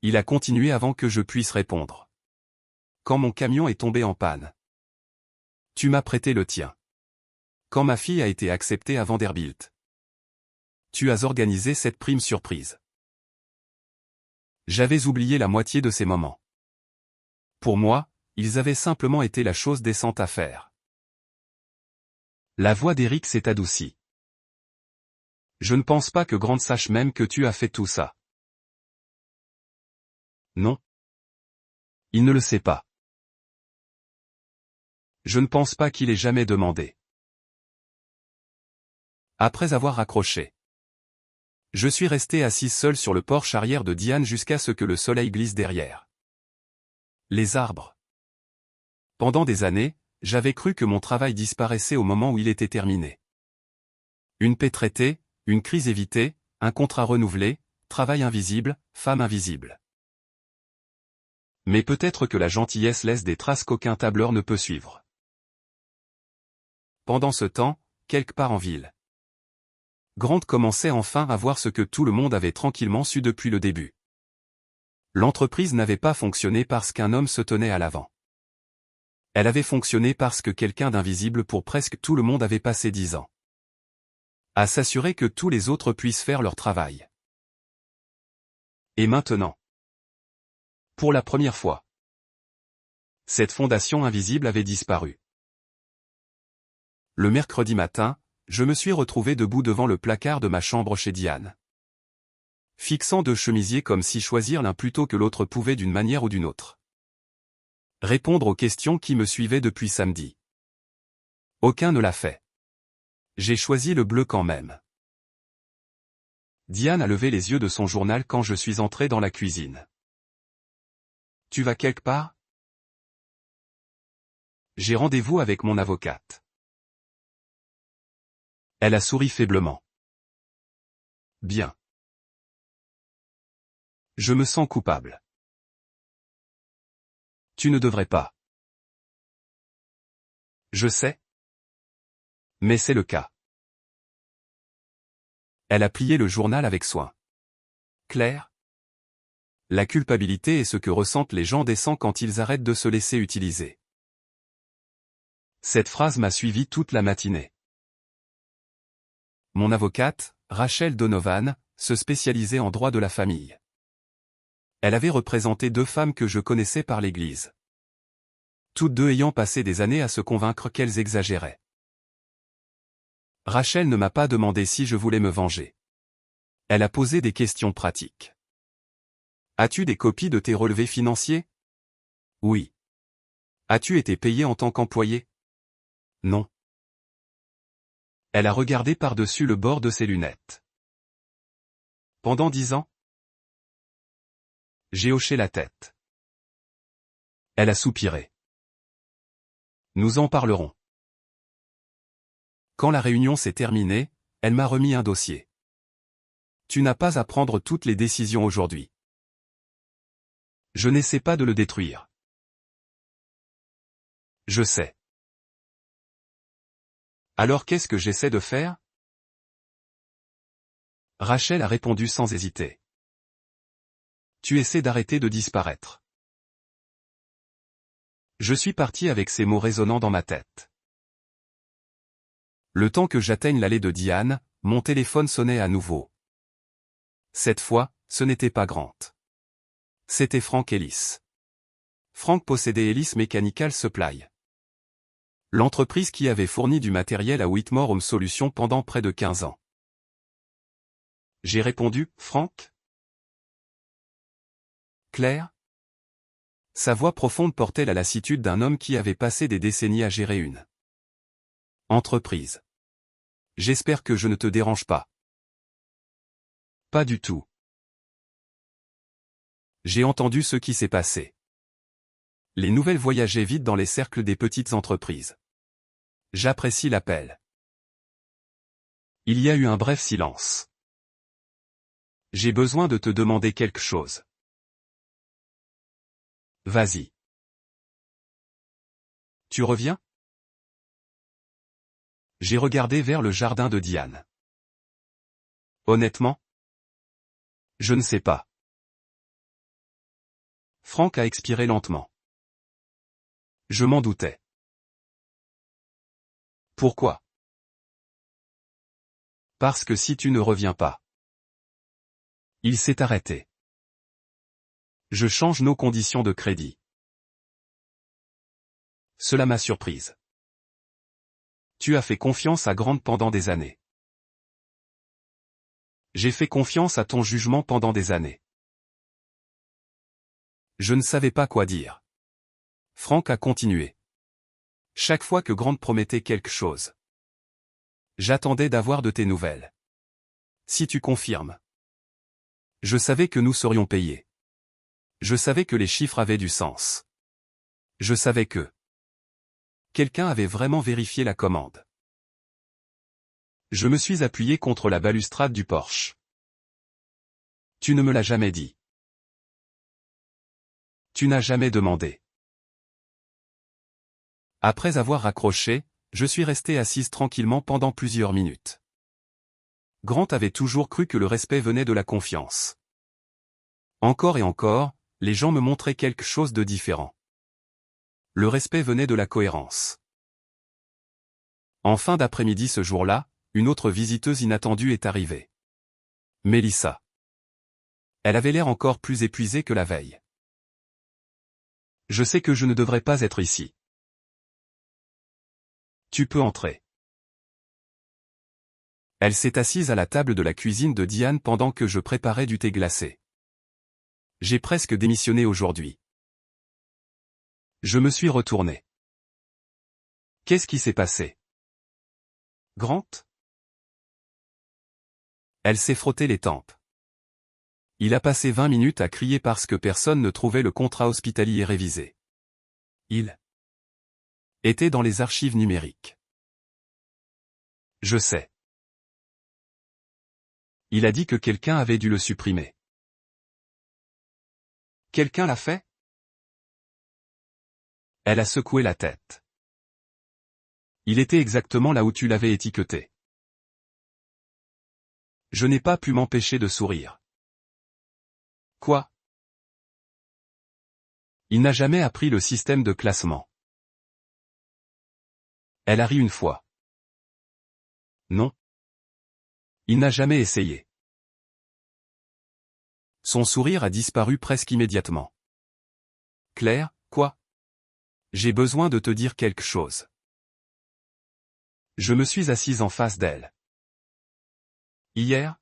Il a continué avant que je puisse répondre. Quand mon camion est tombé en panne. Tu m'as prêté le tien. Quand ma fille a été acceptée à Vanderbilt. Tu as organisé cette prime surprise. J'avais oublié la moitié de ces moments. Pour moi, ils avaient simplement été la chose décente à faire. La voix d'Eric s'est adoucie. Je ne pense pas que Grant sache même que tu as fait tout ça. Non. Il ne le sait pas. Je ne pense pas qu'il ait jamais demandé. Après avoir raccroché. Je suis resté assis seul sur le porche arrière de Diane jusqu'à ce que le soleil glisse derrière. Les arbres. Pendant des années, j'avais cru que mon travail disparaissait au moment où il était terminé. Une paix traitée, une crise évitée, un contrat renouvelé, travail invisible, femme invisible. Mais peut-être que la gentillesse laisse des traces qu'aucun tableur ne peut suivre. Pendant ce temps, quelque part en ville. Grant commençait enfin à voir ce que tout le monde avait tranquillement su depuis le début. L'entreprise n'avait pas fonctionné parce qu'un homme se tenait à l'avant. Elle avait fonctionné parce que quelqu'un d'invisible pour presque tout le monde avait passé 10 ans à s'assurer que tous les autres puissent faire leur travail. Et maintenant, pour la première fois, cette fondation invisible avait disparu. Le mercredi matin, je me suis retrouvé debout devant le placard de ma chambre chez Diane. Fixant 2 chemisiers comme si choisir l'un plutôt que l'autre pouvait d'une manière ou d'une autre répondre aux questions qui me suivaient depuis samedi. Aucun ne l'a fait. J'ai choisi le bleu quand même. Diane a levé les yeux de son journal quand je suis entré dans la cuisine. Tu vas quelque part? J'ai rendez-vous avec mon avocate. Elle a souri faiblement. Bien. Je me sens coupable. Tu ne devrais pas. Je sais. Mais c'est le cas. Elle a plié le journal avec soin. Claire? La culpabilité est ce que ressentent les gens décents quand ils arrêtent de se laisser utiliser. Cette phrase m'a suivi toute la matinée. Mon avocate, Rachel Donovan, se spécialisait en droit de la famille. Elle avait représenté 2 femmes que je connaissais par l'église. Toutes 2 ayant passé des années à se convaincre qu'elles exagéraient. Rachel ne m'a pas demandé si je voulais me venger. Elle a posé des questions pratiques. As-tu des copies de tes relevés financiers? Oui. As-tu été payé en tant qu'employé? Non. Elle a regardé par-dessus le bord de ses lunettes. Pendant 10 ans? J'ai hoché la tête. Elle a soupiré. Nous en parlerons. Quand la réunion s'est terminée, elle m'a remis un dossier. Tu n'as pas à prendre toutes les décisions aujourd'hui. Je n'essaie pas de le détruire. Je sais. Alors qu'est-ce que j'essaie de faire? Rachel a répondu sans hésiter. Tu essaies d'arrêter de disparaître. Je suis parti avec ces mots résonnant dans ma tête. Le temps que j'atteigne l'allée de Diane, mon téléphone sonnait à nouveau. Cette fois, ce n'était pas Grant. C'était Frank Ellis. Frank possédait Ellis Mechanical Supply. L'entreprise qui avait fourni du matériel à Whitmore Home Solutions pendant près de 15 ans. J'ai répondu, Frank? Claire? Sa voix profonde portait la lassitude d'un homme qui avait passé des décennies à gérer une entreprise. J'espère que je ne te dérange pas. Pas du tout. J'ai entendu ce qui s'est passé. Les nouvelles voyageaient vite dans les cercles des petites entreprises. J'apprécie l'appel. Il y a eu un bref silence. J'ai besoin de te demander quelque chose. Vas-y. Tu reviens? J'ai regardé vers le jardin de Diane. Honnêtement? Je ne sais pas. Frank a expiré lentement. Je m'en doutais. Pourquoi? Parce que si tu ne reviens pas. Il s'est arrêté. Je change nos conditions de crédit. Cela m'a surprise. Tu as fait confiance à Grant pendant des années. J'ai fait confiance à ton jugement pendant des années. Je ne savais pas quoi dire. Frank a continué. Chaque fois que Grant promettait quelque chose. J'attendais d'avoir de tes nouvelles. Si tu confirmes. Je savais que nous serions payés. Je savais que les chiffres avaient du sens. Je savais que quelqu'un avait vraiment vérifié la commande. Je me suis appuyé contre la balustrade du porche. Tu ne me l'as jamais dit. Tu n'as jamais demandé. Après avoir raccroché, je suis resté assise tranquillement pendant plusieurs minutes. Grant avait toujours cru que le respect venait de la confiance. Encore et encore, les gens me montraient quelque chose de différent. Le respect venait de la cohérence. En fin d'après-midi ce jour-là, une autre visiteuse inattendue est arrivée. Melissa. Elle avait l'air encore plus épuisée que la veille. Je sais que je ne devrais pas être ici. Tu peux entrer. Elle s'est assise à la table de la cuisine de Diane pendant que je préparais du thé glacé. J'ai presque démissionné aujourd'hui. Je me suis retourné. Qu'est-ce qui s'est passé? Grant? Elle s'est frottée les tempes. Il a passé 20 minutes à crier parce que personne ne trouvait le contrat hospitalier révisé. Il était dans les archives numériques. Je sais. Il a dit que quelqu'un avait dû le supprimer. Quelqu'un l'a fait? Elle a secoué la tête. Il était exactement là où tu l'avais étiqueté. Je n'ai pas pu m'empêcher de sourire. Quoi? Il n'a jamais appris le système de classement. Elle a ri une fois. Non. Il n'a jamais essayé. Son sourire a disparu presque immédiatement. Claire, quoi? J'ai besoin de te dire quelque chose. Je me suis assise en face d'elle. Hier?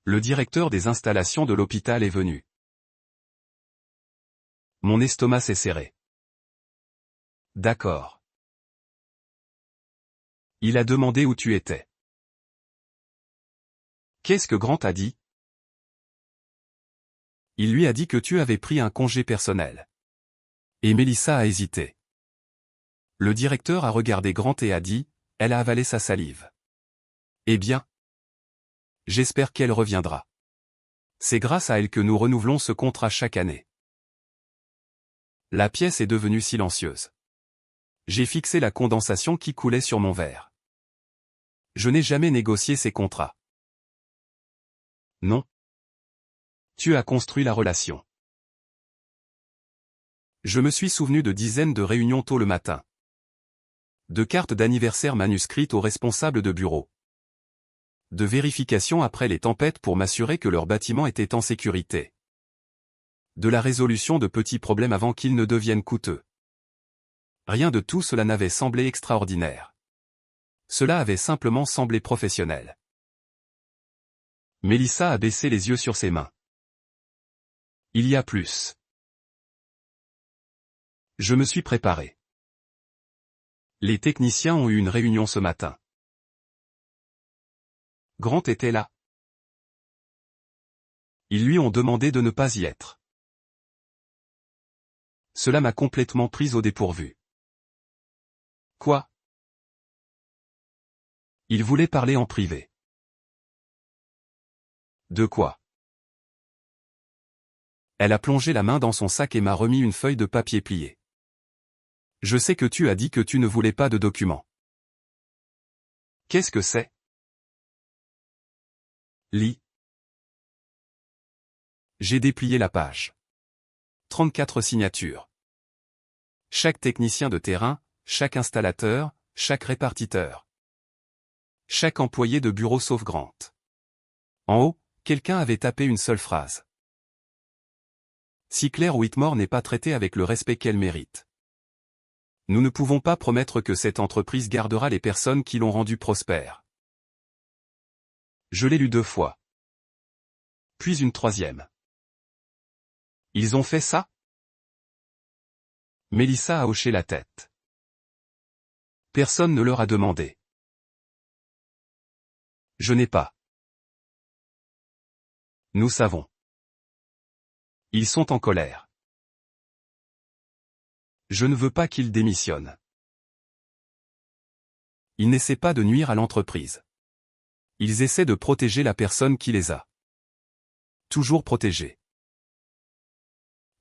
Le directeur des installations de l'hôpital est venu. Mon estomac s'est serré. D'accord. Il a demandé où tu étais. Qu'est-ce que Grant a dit? Il lui a dit que tu avais pris un congé personnel. Et Melissa a hésité. Le directeur a regardé Grant et a dit, elle a avalé sa salive. Eh bien. J'espère qu'elle reviendra. C'est grâce à elle que nous renouvelons ce contrat chaque année. La pièce est devenue silencieuse. J'ai fixé la condensation qui coulait sur mon verre. Je n'ai jamais négocié ces contrats. Non. Tu as construit la relation. Je me suis souvenu de dizaines de réunions tôt le matin. De cartes d'anniversaire manuscrites aux responsables de bureau. De vérifications après les tempêtes pour m'assurer que leur bâtiment était en sécurité. De la résolution de petits problèmes avant qu'ils ne deviennent coûteux. Rien de tout cela n'avait semblé extraordinaire. Cela avait simplement semblé professionnel. Mélissa a baissé les yeux sur ses mains. Il y a plus. Je me suis préparé. Les techniciens ont eu une réunion ce matin. Grant était là. Ils lui ont demandé de ne pas y être. Cela m'a complètement prise au dépourvu. Quoi? Il voulait parler en privé. De quoi? Elle a plongé la main dans son sac et m'a remis une feuille de papier pliée. Je sais que tu as dit que tu ne voulais pas de documents. Qu'est-ce que c'est? Lis. J'ai déplié la page. 34 signatures. Chaque technicien de terrain, chaque installateur, chaque répartiteur. Chaque employé de bureau sauf Grant. En haut, quelqu'un avait tapé une seule phrase. Si Claire Whitmore n'est pas traitée avec le respect qu'elle mérite. Nous ne pouvons pas promettre que cette entreprise gardera les personnes qui l'ont rendue prospère. Je l'ai lu 2 fois. Puis une 3e. Ils ont fait ça? Mélissa a hoché la tête. Personne ne leur a demandé. Je n'ai pas. Nous savons. Ils sont en colère. Je ne veux pas qu'ils démissionnent. Ils n'essaient pas de nuire à l'entreprise. Ils essaient de protéger la personne qui les a. Toujours protégée.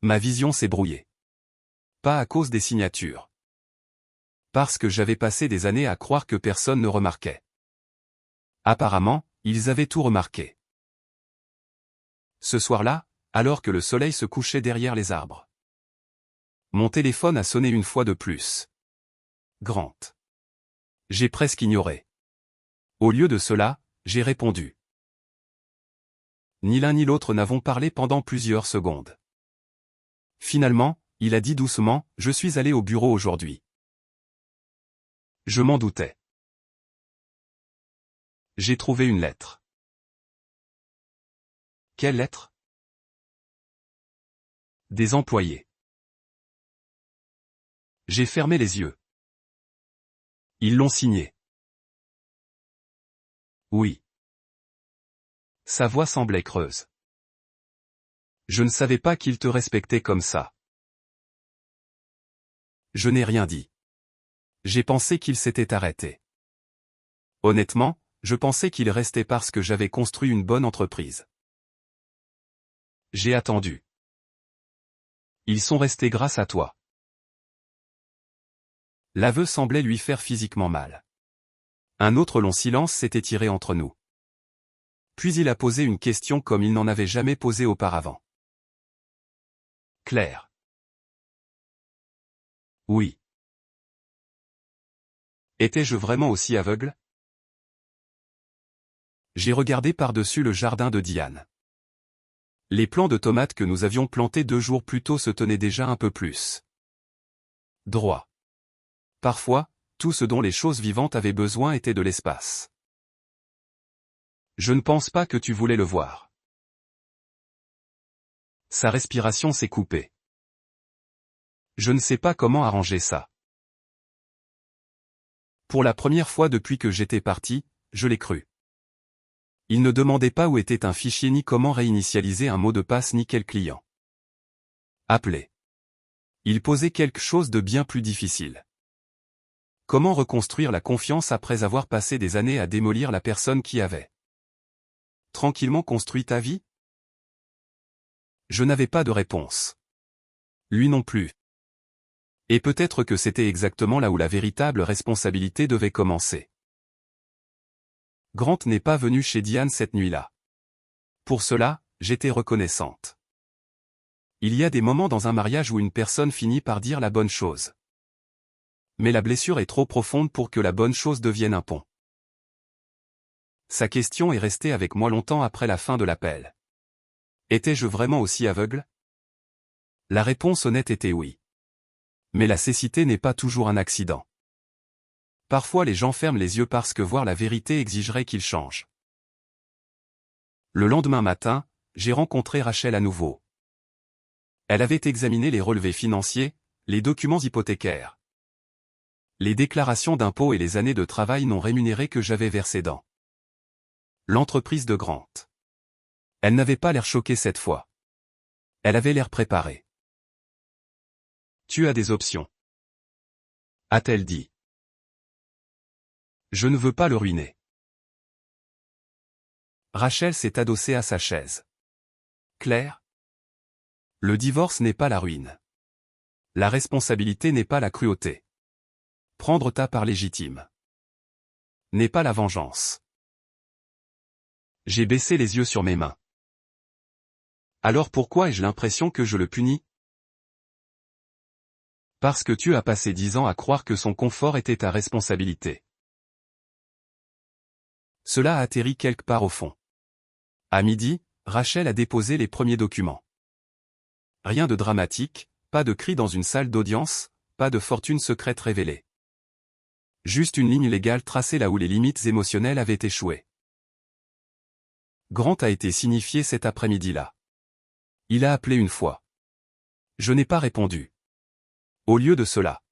Ma vision s'est brouillée. Pas à cause des signatures. Parce que j'avais passé des années à croire que personne ne remarquait. Apparemment, ils avaient tout remarqué. Ce soir-là, alors que le soleil se couchait derrière les arbres. Mon téléphone a sonné une fois de plus. Grant. J'ai presque ignoré. Au lieu de cela, j'ai répondu. Ni l'un ni l'autre n'avons parlé pendant plusieurs secondes. Finalement, il a dit doucement, « Je suis allé au bureau aujourd'hui. » Je m'en doutais. J'ai trouvé une lettre. Quelle lettre? Des employés. J'ai fermé les yeux. Ils l'ont signée. Oui. Sa voix semblait creuse. Je ne savais pas qu'il te respectait comme ça. Je n'ai rien dit. J'ai pensé qu'il s'était arrêté. Honnêtement, je pensais qu'il restait parce que j'avais construit une bonne entreprise. J'ai attendu. Ils sont restés grâce à toi. L'aveu semblait lui faire physiquement mal. Un autre long silence s'est étiré entre nous. Puis il a posé une question comme il n'en avait jamais posé auparavant. Claire. Oui. Étais-je vraiment aussi aveugle? J'ai regardé par-dessus le jardin de Diane. Les plants de tomates que nous avions plantés 2 jours plus tôt se tenaient déjà un peu plus droit. Parfois, tout ce dont les choses vivantes avaient besoin était de l'espace. Je ne pense pas que tu voulais le voir. Sa respiration s'est coupée. Je ne sais pas comment arranger ça. Pour la première fois depuis que j'étais parti, je l'ai cru. Il ne demandait pas où était un fichier ni comment réinitialiser un mot de passe ni quel client appeler. Il posait quelque chose de bien plus difficile. Comment reconstruire la confiance après avoir passé des années à démolir la personne qui avait tranquillement construit ta vie? Je n'avais pas de réponse. Lui non plus. Et peut-être que c'était exactement là où la véritable responsabilité devait commencer. Grant n'est pas venu chez Diane cette nuit-là. Pour cela, j'étais reconnaissante. Il y a des moments dans un mariage où une personne finit par dire la bonne chose. Mais la blessure est trop profonde pour que la bonne chose devienne un pont. Sa question est restée avec moi longtemps après la fin de l'appel. Étais-je vraiment aussi aveugle? La réponse honnête était oui. Mais la cécité n'est pas toujours un accident. Parfois les gens ferment les yeux parce que voir la vérité exigerait qu'ils changent. Le lendemain matin, j'ai rencontré Rachel à nouveau. Elle avait examiné les relevés financiers, les documents hypothécaires, les déclarations d'impôts et les années de travail non rémunérées que j'avais versées dans l'entreprise de Grant. Elle n'avait pas l'air choquée cette fois. Elle avait l'air préparée. Tu as des options, a-t-elle dit. Je ne veux pas le ruiner. Rachel s'est adossée à sa chaise. Claire? Le divorce n'est pas la ruine. La responsabilité n'est pas la cruauté. Prendre ta part légitime n'est pas la vengeance. J'ai baissé les yeux sur mes mains. Alors pourquoi ai-je l'impression que je le punis? Parce que tu as passé 10 ans à croire que son confort était ta responsabilité. Cela a atterri quelque part au fond. À midi, Rachel a déposé les premiers documents. Rien de dramatique, pas de cri dans une salle d'audience, pas de fortune secrète révélée. Juste une ligne légale tracée là où les limites émotionnelles avaient échoué. Grant a été signifié cet après-midi-là. Il a appelé une fois. Je n'ai pas répondu. Au lieu de cela,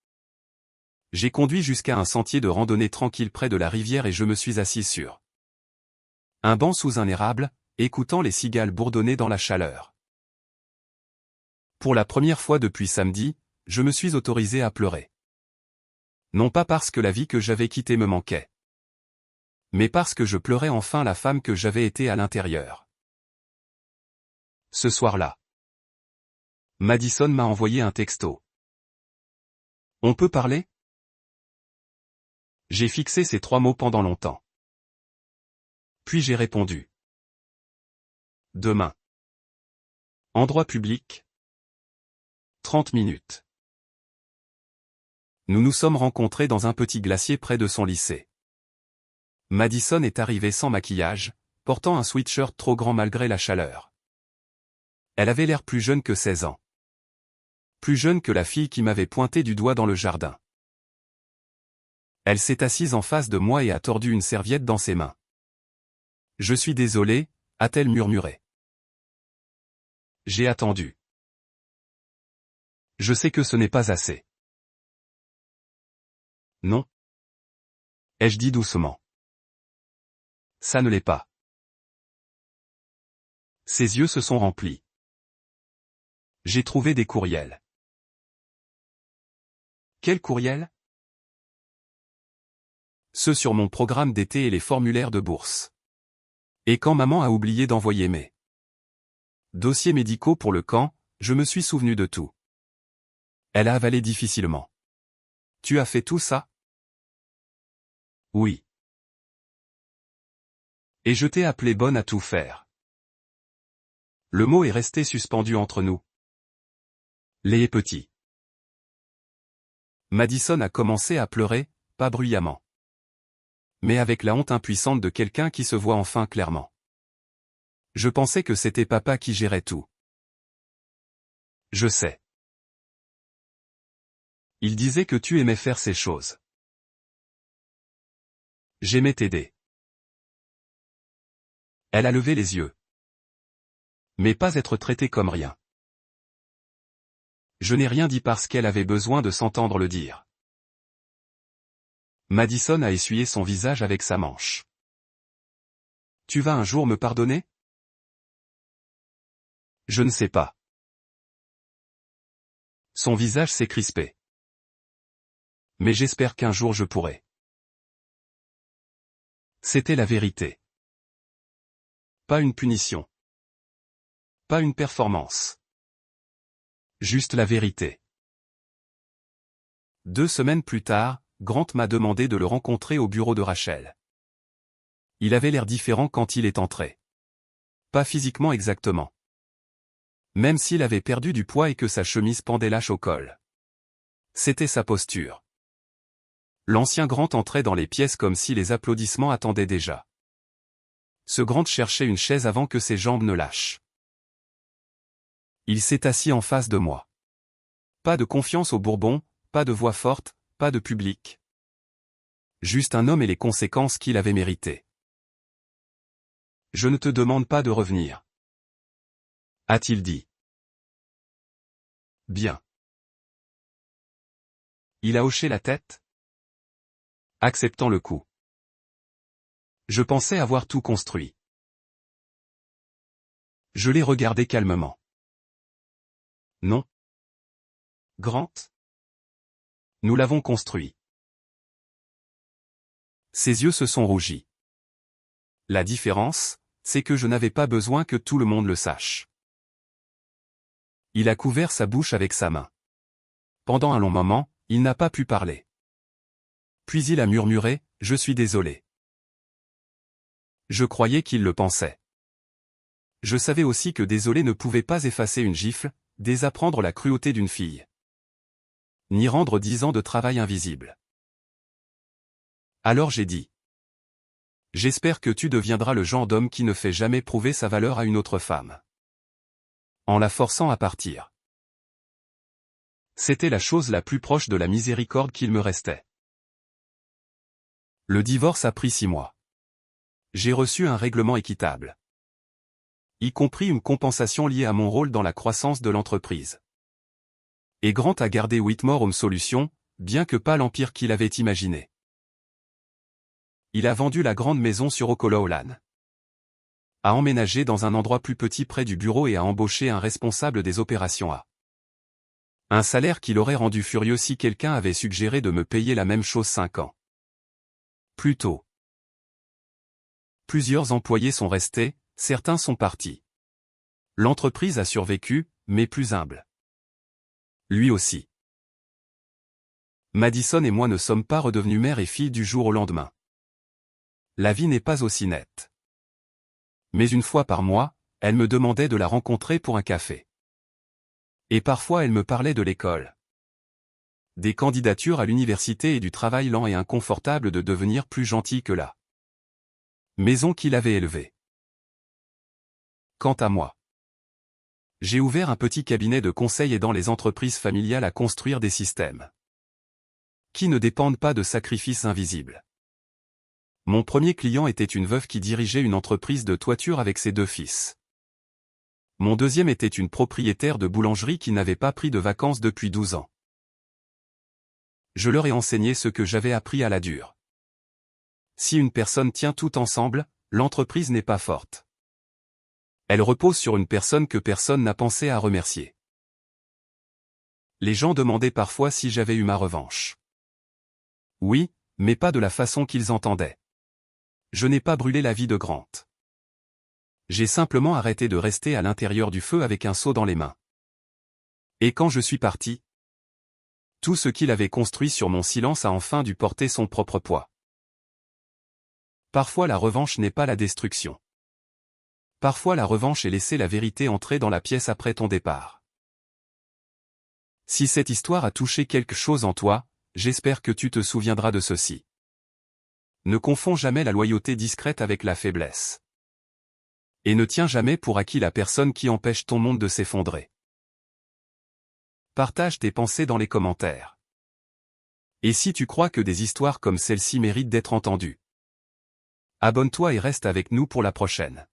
j'ai conduit jusqu'à un sentier de randonnée tranquille près de la rivière et je me suis assis sur un banc sous un érable, écoutant les cigales bourdonner dans la chaleur. Pour la première fois depuis samedi, je me suis autorisé à pleurer. Non pas parce que la vie que j'avais quittée me manquait, mais parce que je pleurais enfin la femme que j'avais été à l'intérieur. Ce soir-là, Madison m'a envoyé un texto. On peut parler? J'ai fixé ces 3 mots pendant longtemps. Puis j'ai répondu. Demain. Endroit public. 30 minutes. Nous nous sommes rencontrés dans un petit glacier près de son lycée. Madison est arrivée sans maquillage, portant un sweatshirt trop grand malgré la chaleur. Elle avait l'air plus jeune que 16 ans. Plus jeune que la fille qui m'avait pointé du doigt dans le jardin. Elle s'est assise en face de moi et a tordu une serviette dans ses mains. Je suis désolé, a-t-elle murmuré. J'ai attendu. Je sais que ce n'est pas assez. Non. Ai-je dit doucement. Ça ne l'est pas. Ses yeux se sont remplis. J'ai trouvé des courriels. Quels courriels? Ceux sur mon programme d'été et les formulaires de bourse. Et quand maman a oublié d'envoyer mes dossiers médicaux pour le camp, je me suis souvenu de tout. Elle a avalé difficilement. Tu as fait tout ça? Oui. Et je t'ai appelé bonne à tout faire. Le mot est resté suspendu entre nous. Les petits. Madison a commencé à pleurer, pas bruyamment. Mais avec la honte impuissante de quelqu'un qui se voit enfin clairement. Je pensais que c'était papa qui gérait tout. Je sais. Il disait que tu aimais faire ces choses. J'aimais t'aider. Elle a levé les yeux. Mais pas être traitée comme rien. Je n'ai rien dit parce qu'elle avait besoin de s'entendre le dire. Madison a essuyé son visage avec sa manche. Tu vas un jour me pardonner? Je ne sais pas. Son visage s'est crispé. Mais j'espère qu'un jour je pourrai. C'était la vérité. Pas une punition. Pas une performance. Juste la vérité. 2 semaines plus tard, Grant m'a demandé de le rencontrer au bureau de Rachel. Il avait l'air différent quand il est entré. Pas physiquement exactement. Même s'il avait perdu du poids et que sa chemise pendait lâche au col. C'était sa posture. L'ancien Grant entrait dans les pièces comme si les applaudissements attendaient déjà. Ce Grant cherchait une chaise avant que ses jambes ne lâchent. Il s'est assis en face de moi. Pas de confiance au Bourbon, pas de voix forte, pas de public. Juste un homme et les conséquences qu'il avait méritées. Je ne te demande pas de revenir. A-t-il dit. Bien. Il a hoché la tête, acceptant le coup. Je pensais avoir tout construit. Je l'ai regardé calmement. Non. Grant. Nous l'avons construit. Ses yeux se sont rougis. La différence, c'est que je n'avais pas besoin que tout le monde le sache. Il a couvert sa bouche avec sa main. Pendant un long moment, il n'a pas pu parler. Puis il a murmuré, « Je suis désolé. » Je croyais qu'il le pensait. Je savais aussi que désolé ne pouvait pas effacer une gifle, désapprendre la cruauté d'une fille. Ni rendre 10 ans de travail invisible. Alors j'ai dit. J'espère que tu deviendras le genre d'homme qui ne fait jamais prouver sa valeur à une autre femme. En la forçant à partir. C'était la chose la plus proche de la miséricorde qu'il me restait. Le divorce a pris 6 mois. J'ai reçu un règlement équitable. Y compris une compensation liée à mon rôle dans la croissance de l'entreprise. Et Grant a gardé Whitmore Home Solutions, bien que pas l'empire qu'il avait imaginé. Il a vendu la grande maison sur Ocala, a emménagé dans un endroit plus petit près du bureau et a embauché un responsable des opérations A. Un salaire qui l'aurait rendu furieux si quelqu'un avait suggéré de me payer la même chose 5 ans. Plus tôt. Plusieurs employés sont restés, certains sont partis. L'entreprise a survécu, mais plus humble. Lui aussi. Madison et moi ne sommes pas redevenus mère et fille du jour au lendemain. La vie n'est pas aussi nette. Mais une fois par mois, elle me demandait de la rencontrer pour un café. Et parfois elle me parlait de l'école. Des candidatures à l'université et du travail lent et inconfortable de devenir plus gentil que la maison qu'il avait élevée. Quant à moi, j'ai ouvert un petit cabinet de conseil aidant les entreprises familiales à construire des systèmes qui ne dépendent pas de sacrifices invisibles. Mon premier client était une veuve qui dirigeait une entreprise de toiture avec ses 2 fils. Mon deuxième était une propriétaire de boulangerie qui n'avait pas pris de vacances depuis 12 ans. Je leur ai enseigné ce que j'avais appris à la dure. Si une personne tient tout ensemble, l'entreprise n'est pas forte. Elle repose sur une personne que personne n'a pensé à remercier. Les gens demandaient parfois si j'avais eu ma revanche. Oui, mais pas de la façon qu'ils entendaient. Je n'ai pas brûlé la vie de Grant. J'ai simplement arrêté de rester à l'intérieur du feu avec un seau dans les mains. Et quand je suis parti, tout ce qu'il avait construit sur mon silence a enfin dû porter son propre poids. Parfois la revanche n'est pas la destruction. Parfois la revanche est laisser la vérité entrer dans la pièce après ton départ. Si cette histoire a touché quelque chose en toi, j'espère que tu te souviendras de ceci. Ne confonds jamais la loyauté discrète avec la faiblesse. Et ne tiens jamais pour acquis la personne qui empêche ton monde de s'effondrer. Partage tes pensées dans les commentaires. Et si tu crois que des histoires comme celle-ci méritent d'être entendues, abonne-toi et reste avec nous pour la prochaine.